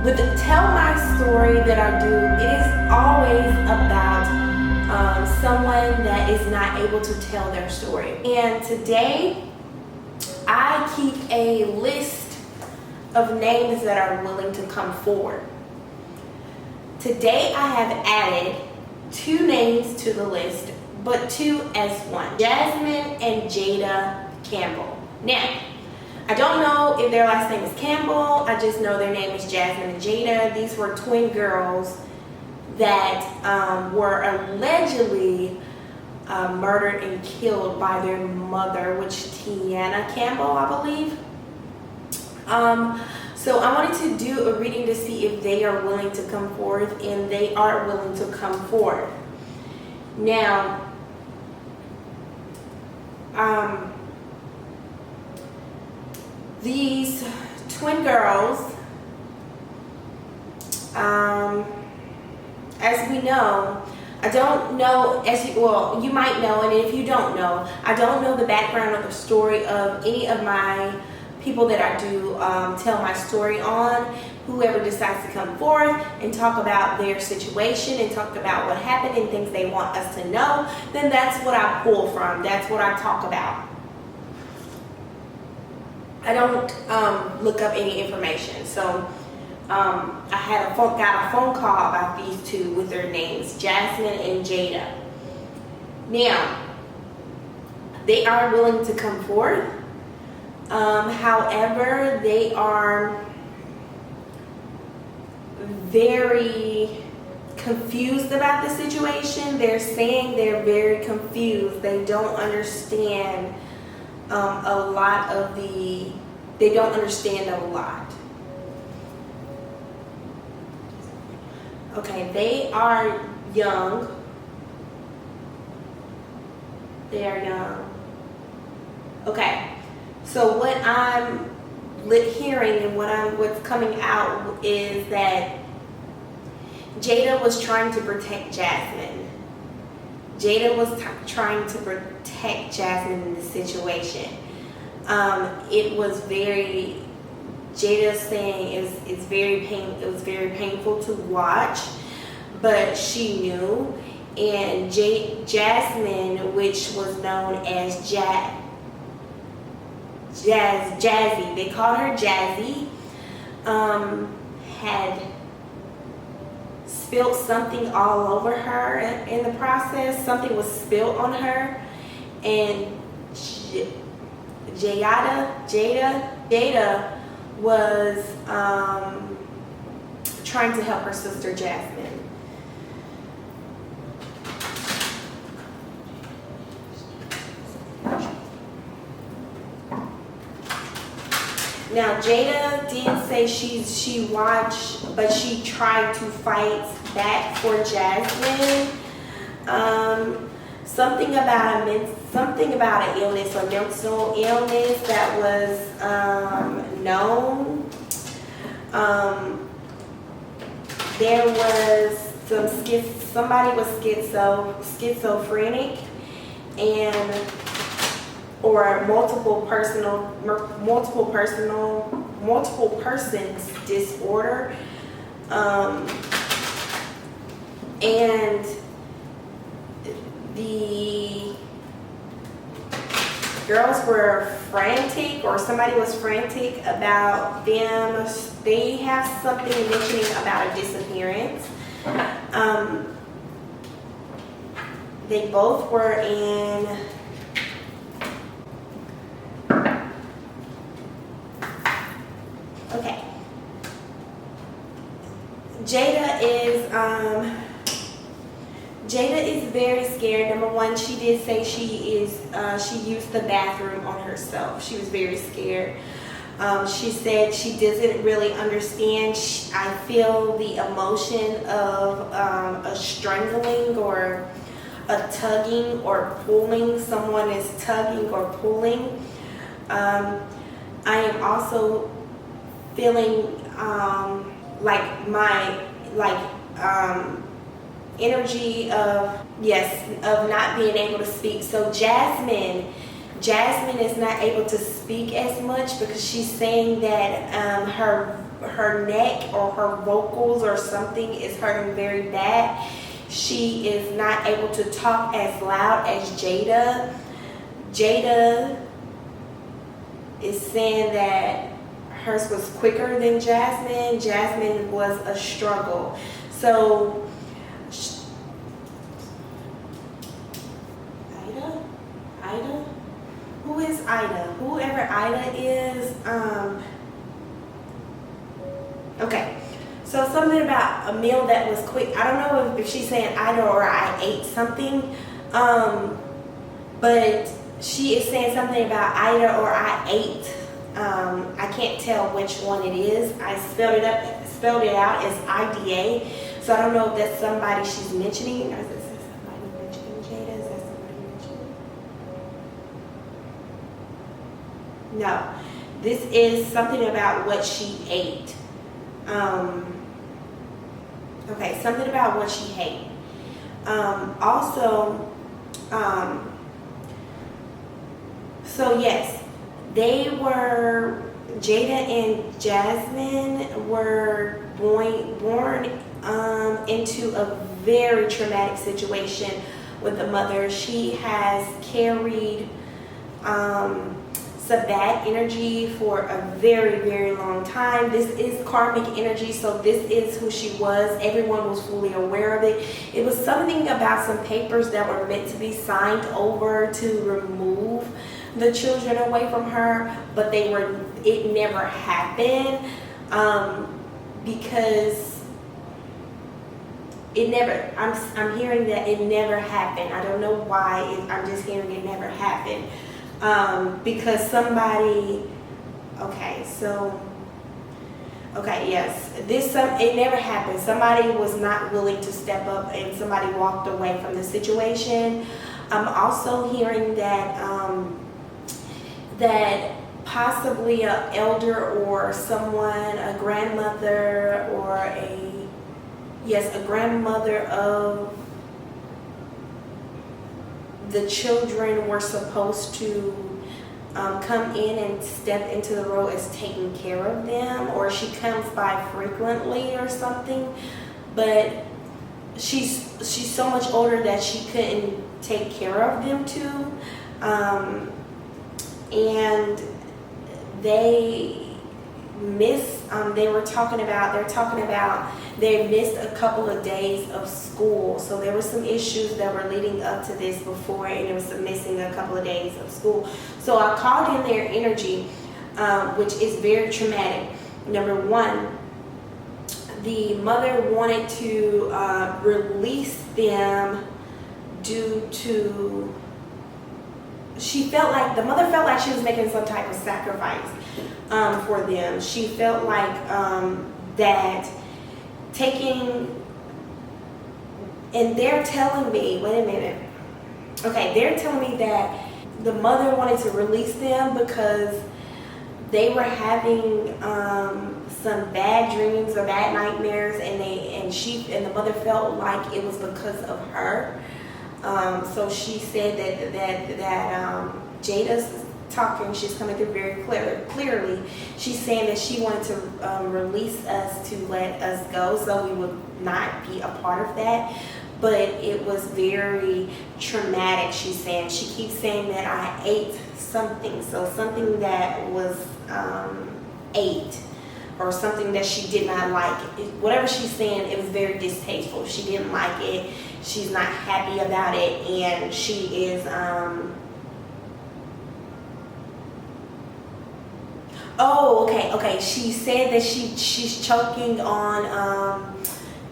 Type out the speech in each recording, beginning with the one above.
with the Tell My Story that I do, it is always about someone that is not able to tell their story. And today, I keep a list of names that are willing to come forward. Today, I have added 2 names to the list, but 2 as one. Jasmine and Jada Campbell. Now, I don't know if their last name is Campbell. I just know their name is Jasmine and Jada. These were twin girls that were allegedly murdered and killed by their mother, which Arianna Campbell, I believe. So I wanted to do a reading to see if they are willing to come forth, and they are willing to come forward. Now, these twin girls, as we know, I don't know, well, you might know, and if you don't know, I don't know the background of the story of any of my people that I do tell my story on. Whoever decides to come forth and talk about their situation and talk about what happened and things they want us to know, then that's what I pull from. That's what I talk about. I don't look up any information. So I got a phone call about these 2 with their names, Jasmine and Jada. Now, they are willing to come forth. However, they are very confused about the situation. They're saying they're very confused. They don't understand they don't understand a lot. Okay, they are young. They are young. Okay, so what I'm hearing and what's coming out is that Jada was trying to protect Jasmine. Jada was trying to protect Jasmine in this situation. It was very, Jada saying it was very painful to watch, but she knew. And Jasmine, which was known as Jazzy, they called her Jazzy, had spilled something all over her in the process. Something was spilled on her, and Jada was trying to help her sister Jasmine. Now, Jada did say she watched, but she tried to fight back for Jasmine. Something about an illness or mental illness that was known. There was somebody was schizophrenic, and or multiple persons disorder, and the girls were frantic, or somebody was frantic about them. They have something mentioning about a disappearance. They both were in okay. Jada is very scared. Number one, she did say she used the bathroom on herself. She was very scared. She said she doesn't really understand. I feel the emotion of a strangling or a tugging or pulling. Someone is tugging or pulling. I am also feeling energy of not being able to speak. So Jasmine is not able to speak as much because she's saying that her her neck or her vocals or something is hurting very bad. She is not able to talk as loud as Jada. Jada is saying that hers was quicker than Jasmine. Jasmine was a struggle. So Ida? Who is Ida? Whoever Ida is, okay. So something about a meal that was quick. I don't know if she's saying Ida or I ate something, but she is saying something about Ida or I ate. I can't tell which one it is. I spelled it out as IDA. So I don't know if that's somebody she's mentioning. Or is it somebody mentioning Jada? Is that somebody mentioning? No. This is something about what she ate. Okay, something about what she ate. So yes, Jada and Jasmine were born into a very traumatic situation with the mother. She has carried some bad energy for a very, very long time. This is karmic energy, so this is who she was. Everyone was fully aware of it. It was something about some papers that were meant to be signed over to remove the children away from her, but it never happened, because it never, I'm hearing that it never happened. I don't know why, I'm just hearing it never happened. Because somebody, yes, it never happened. Somebody was not willing to step up and somebody walked away from the situation. I'm also hearing that, that possibly an elder or someone, a grandmother or a grandmother of the children were supposed to come in and step into the role as taking care of them, or she comes by frequently or something, but she's so much older that she couldn't take care of them too, and they missed a couple of days of school. So there were some issues that were leading up to this before, and there was some missing a couple of days of school. So I called in their energy, which is very traumatic. Number one, the mother wanted to release them due to, the mother felt like she was making some type of sacrifice for them. She felt like that and they're telling me, wait a minute. Okay, they're telling me that the mother wanted to release them because they were having some bad dreams or bad nightmares, and the mother felt like it was because of her. So she said that Jada's talking, she's coming through very clearly. She's saying that she wanted to release us to let us go, so we would not be a part of that. But it was very traumatic, she's saying. She keeps saying that I ate something, so something that was ate, or something that she did not like. Whatever she's saying, it was very distasteful. She didn't like it. She's not happy about it, and she is okay. She said that she's choking on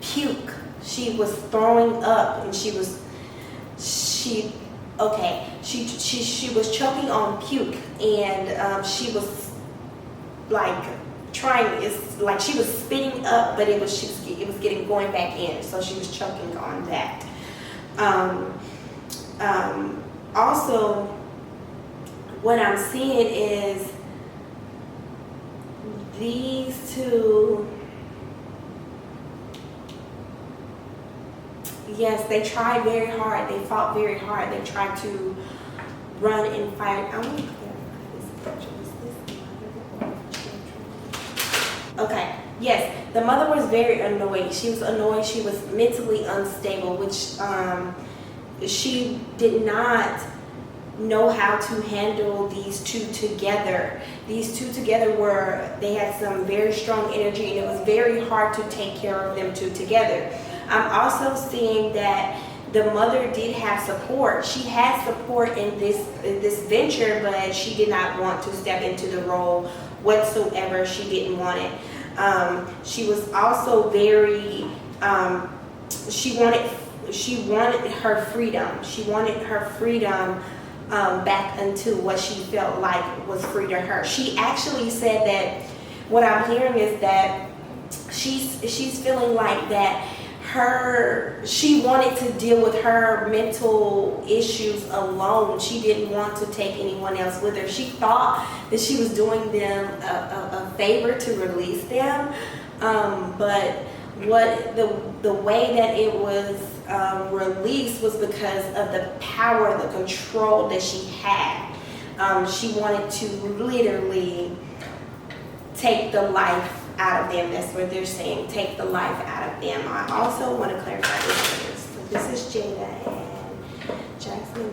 puke. She was throwing up, and she was choking on puke, and she was like she was spitting up, but it was getting going back in, so she was choking on that. Also, what I'm seeing is these two, yes, they tried very hard. They fought very hard. They tried to run and fight. I want to clarify this picture. Is this mother or children? Okay. Yes, the mother was very annoyed. She was annoyed. She was mentally unstable, which she did not know how to handle these two together. These two together they had some very strong energy, and it was very hard to take care of them two together. I'm also seeing that the mother did have support. She had support in this venture, but she did not want to step into the role whatsoever. She didn't want it. She was also very she wanted her freedom. She wanted her freedom back into what she felt like was free to her. She actually said that what I'm hearing is that she's feeling like that she wanted to deal with her mental issues alone. She didn't want to take anyone else with her. She thought that she was doing them a favor to release them, but what the way that it was released was because of the power, the control that she had. She wanted to literally take the life out of them. That's what they're saying, take the life out of them. I also want to clarify this. So this is Jada and Jackson.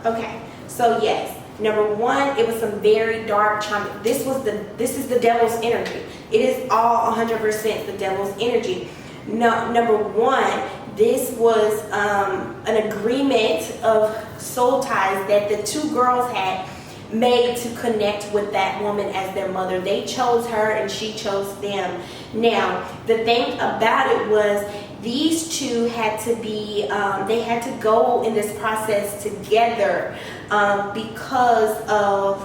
Okay, so yes, number one, it was some very dark charm. This is the devil's energy. It is all 100% the devil's energy. No, number one, this was an agreement of soul ties that the two girls had made to connect with that woman as their mother. They chose her and she chose them. Now, the thing about it was these two had to be, they had to go in this process together because of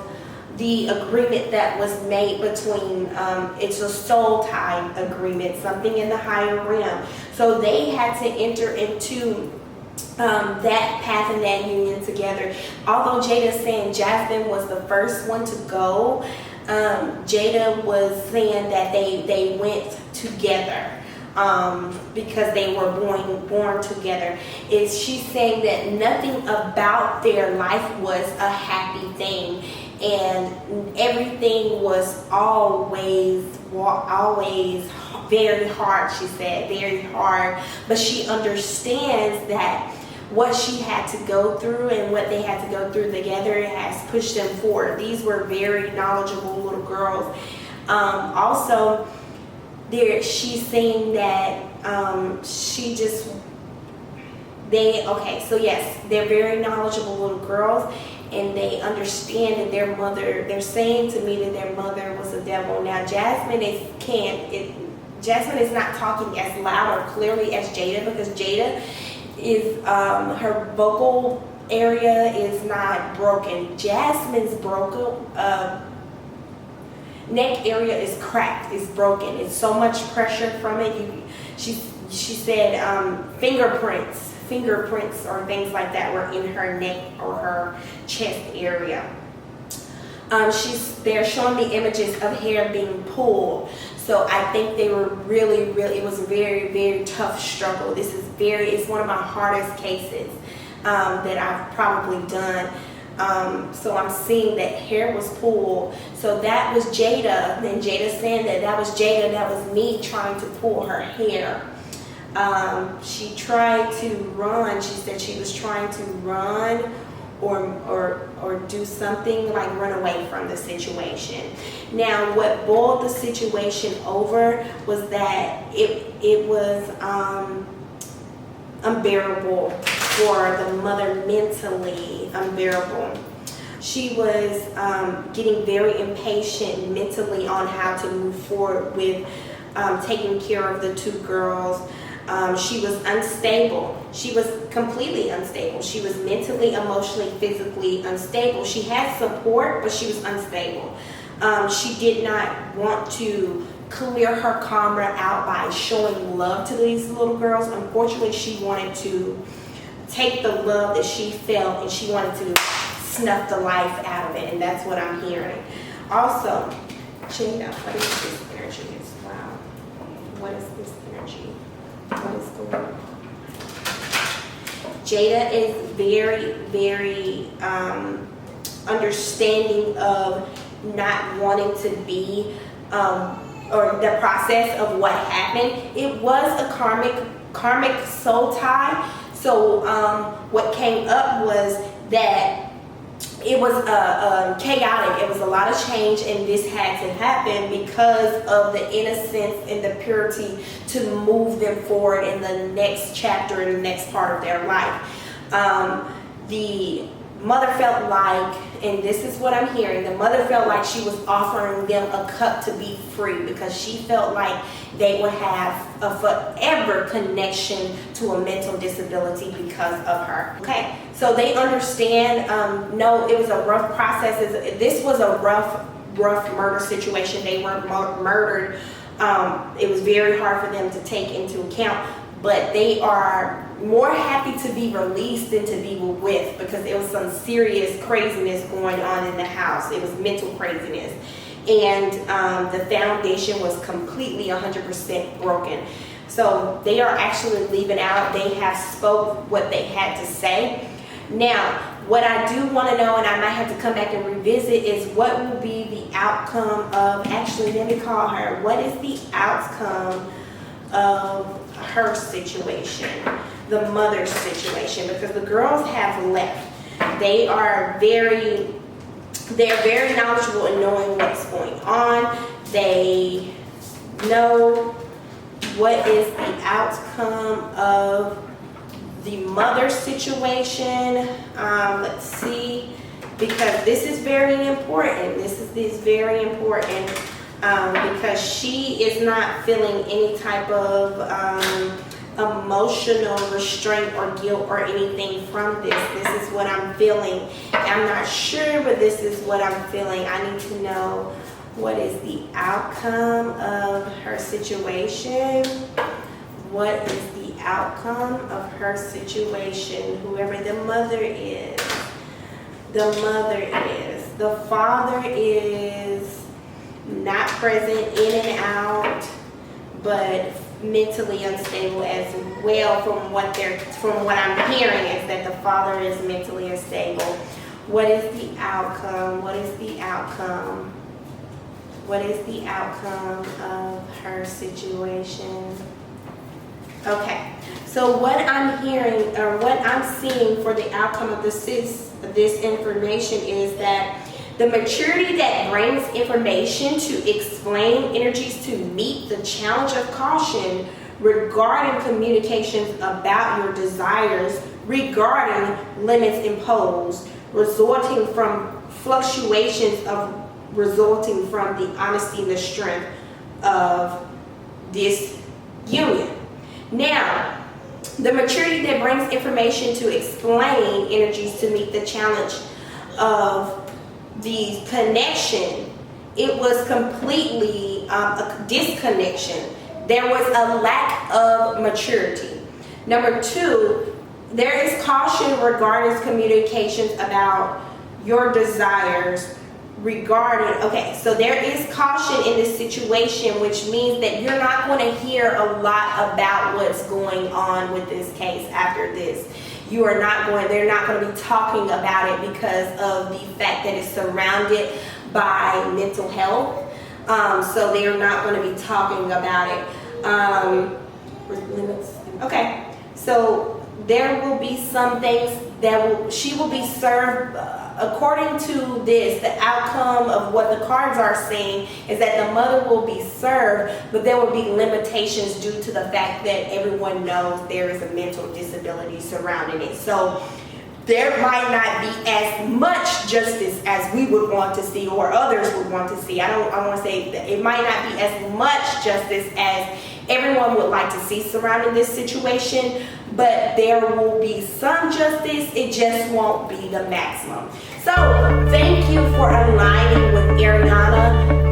the agreement that was made between, it's a soul tie agreement, something in the higher realm. So they had to enter into that path and that union together. Although Jada's saying Jasmine was the first one to go, Jada was saying that they went together because they were born together. She's saying that nothing about their life was a happy thing, and everything was always very hard. She said very hard, but she understands that what she had to go through and what they had to go through together has pushed them forward. These were very knowledgeable little girls. Also, she's saying that so yes, they're very knowledgeable little girls, and they understand that their mother, they're saying to me that their mother was a devil. Now, Jasmine is not talking as loud or clearly as Jada, because Jada is, her vocal area is not broken. Jasmine's neck area is cracked, is broken. It's so much pressure from it. She said fingerprints or things like that were in her neck or her chest area. They're showing the images of hair being pulled. So I think they were really, it was a very, very tough struggle. It's one of my hardest cases that I've probably done. So I'm seeing that hair was pulled. So that was Jada. Then Jada saying that was Jada, that was me trying to pull her hair. She tried to run. She said she was trying to run or do something like run away from the situation. Now, what boiled the situation over was that it was unbearable for the mother, mentally unbearable. She was getting very impatient mentally on how to move forward with taking care of the two girls. She was unstable. She was completely unstable. She was mentally, emotionally, physically unstable. She had support, but she was unstable. She did not want to clear her karma out by showing love to these little girls. Unfortunately, she wanted to take the love that she felt and she wanted to snuff the life out of it, and that's what I'm hearing. Also, Jada, what is this energy? Wow. What is this energy? What is going on? Jada is very, very understanding of not wanting to be or the process of what happened. It was a karmic soul tie. So what came up was that it was chaotic. It was a lot of change, and this had to happen because of the innocence and the purity to move them forward in the next chapter, in the next part of their life. The mother felt like, and this is what I'm hearing, the mother felt like she was offering them a cup to be free, because she felt like they would have a forever connection to a mental disability because of her. Okay, so they understand. No, it was a rough process. This was a rough murder situation. They were murdered. It was very hard for them to take into account, but they are more happy to be released than to be with, because there was some serious craziness going on in the house. It was mental craziness, and the foundation was completely 100% broken. So they are actually leaving out. They have spoke what they had to say. Now, what I do want to know, and I might have to come back and revisit, is what will be the outcome of, actually let me call her, what is the outcome of her situation, the mother's situation, because the girls have left. They're very knowledgeable in knowing what's going on. They know what is the outcome of the mother's situation. Let's see, because this is very important. This is very important. Because she is not feeling any type of emotional restraint or guilt or anything from this. This is what I'm feeling. I'm not sure, but this is what I'm feeling. I need to know what is the outcome of her situation. What is the outcome of her situation? Whoever the mother is. The mother is. The father is not present, in and out, but mentally unstable as well. From what I'm hearing is that the father is mentally unstable. What is the outcome? What is the outcome? What is the outcome of her situation? Okay, so what I'm hearing, or what I'm seeing for the outcome of this information is that the maturity that brings information to explain energies to meet the challenge of caution regarding communications about your desires, regarding limits imposed, resulting from fluctuations resulting from the honesty and the strength of this union. Now, the maturity that brings information to explain energies to meet the challenge of the connection, it was completely a disconnection. There was a lack of maturity. Number two, there is caution regarding communications about your desires regarding, okay, so there is caution in this situation, which means that you're not going to hear a lot about what's going on with this case after this. They're not going to be talking about it because of the fact that it's surrounded by mental health. So they're not going to be talking about it. Okay, so there will be some things that she will be served. According to this, the outcome of what the cards are saying is that the mother will be served, but there will be limitations due to the fact that everyone knows there is a mental disability surrounding it. So there might not be as much justice as we would want to see, or others would want to see. I want to say that it might not be as much justice as everyone would like to see surrounding this situation, but there will be some justice. It just won't be the maximum. So thank you for aligning with Arianna.